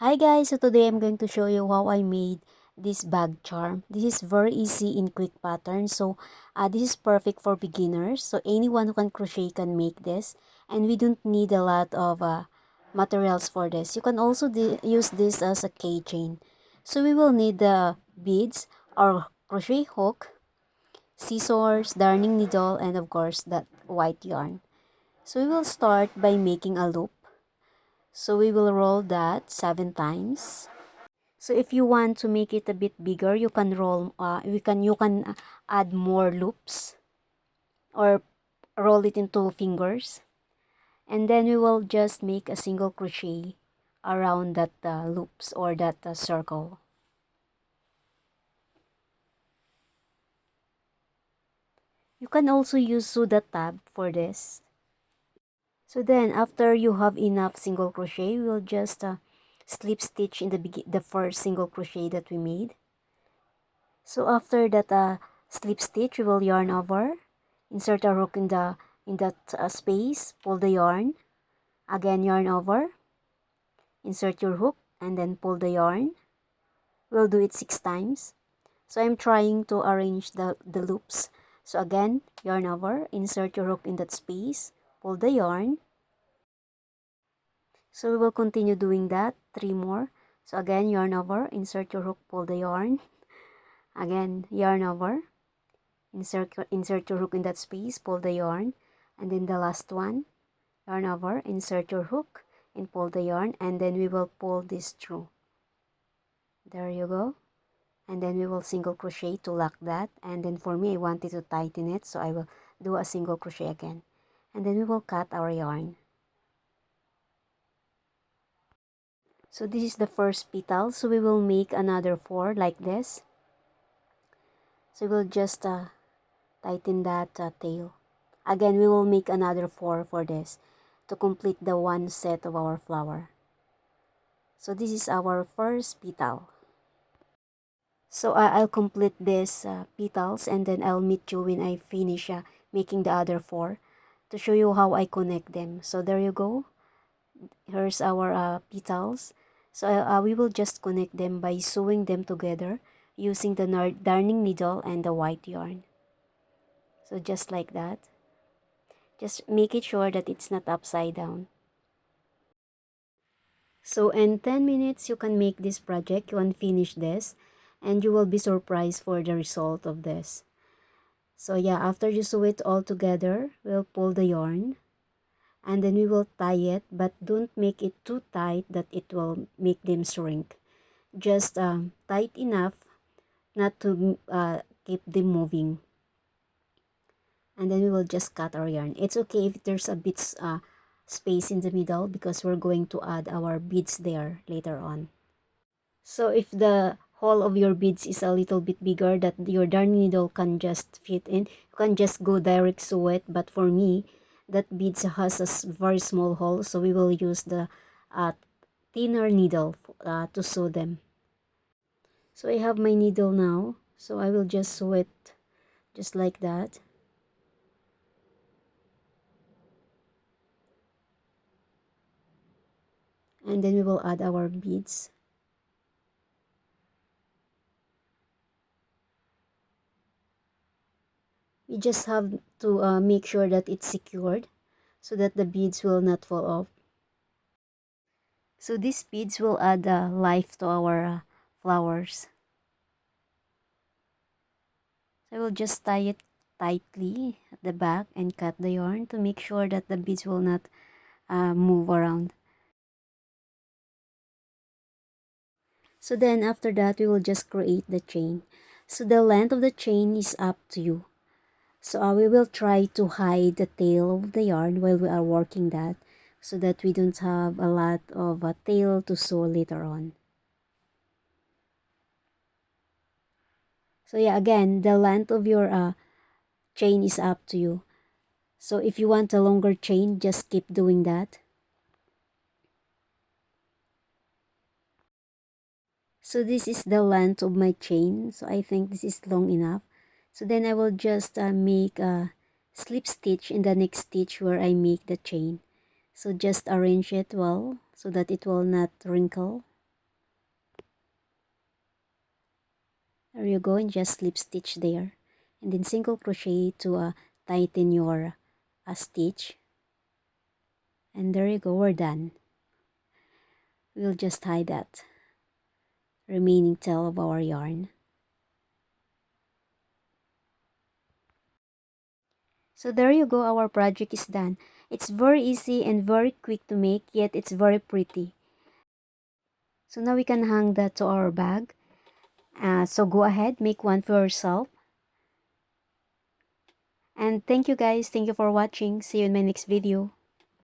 Hi guys, so today I'm going to show you how I made this bag charm. This is very easy in quick pattern. So this is perfect for beginners. So anyone who can crochet can make this. And we don't need a lot of materials for this. You can also use this as a keychain. So we will need the beads, our crochet hook, scissors, darning needle, and of course that white yarn. So we will start by making a loop. So we will roll that 7 times. So if you want to make it a bit bigger, you can add more loops or roll it into fingers. And then we will just make a single crochet around that loops or that circle. You can also use Suda tab for this. So then after you have enough single crochet, we will just slip stitch in the first single crochet that we made. So after that slip stitch, we will yarn over, insert a hook in that space, pull the yarn, again yarn over, insert your hook, and then pull the yarn. We'll do it 6 times. So I'm trying to arrange the loops. So again, yarn over, insert your hook in that space, pull the yarn. So we will continue doing that, 3 more. So again, yarn over, insert your hook, pull the yarn. Again, yarn over, insert your hook in that space, pull the yarn, and then the last one, yarn over, insert your hook and pull the yarn, and then we will pull this through. There you go. And then we will single crochet to lock that. And then for me, I wanted to tighten it, so I will do a single crochet again. And then we will cut our yarn. So this is the first petal, so we will make another 4 like this. So we'll just tighten that tail. Again, we will make another 4 for this to complete the one set of our flower. So this is our first petal. So I'll complete this petals, and then I'll meet you when I finish making the other 4 to show you how I connect them. So there you go. Here's our petals. So we will just connect them by sewing them together using the darning needle and the white yarn. So just like that. Just make it sure that it's not upside down. So in 10 minutes, you can make this project, you can finish this, and you will be surprised for the result of this. So yeah, after you sew it all together, we'll pull the yarn, and then we will tie it, but don't make it too tight that it will make them shrink. Just tight enough not to keep them moving. And then we will just cut our yarn. It's okay if there's a bit space in the middle because we're going to add our beads there later on. So if the hole of your beads is a little bit bigger that your darning needle can just fit in, you can just go direct sew it. But for me, that beads has a very small hole, so we will use the thinner needle to sew them. So I have my needle now, so I will just sew it just like that. And then we will add our beads. We just have to make sure that it's secured so that the beads will not fall off. So these beads will add life to our flowers. So I will just tie it tightly at the back and cut the yarn to make sure that the beads will not move around. So then after that, we will just create the chain. So the length of the chain is up to you. So we will try to hide the tail of the yarn while we are working that so that we don't have a lot of tail to sew later on. So yeah, again, the length of your chain is up to you. So if you want a longer chain, just keep doing that. So this is the length of my chain. So I think this is long enough. So then I will just make a slip stitch in the next stitch where I make the chain. So just arrange it well so that it will not wrinkle. There you go, and just slip stitch there. And then single crochet to tighten your stitch. And there you go, we're done. We'll just tie that remaining tail of our yarn. So there you go, our project is done. It's very easy and very quick to make, yet it's very pretty. So now we can hang that to our bag. So go ahead, make one for yourself. And thank you guys, thank you for watching. See you in my next video.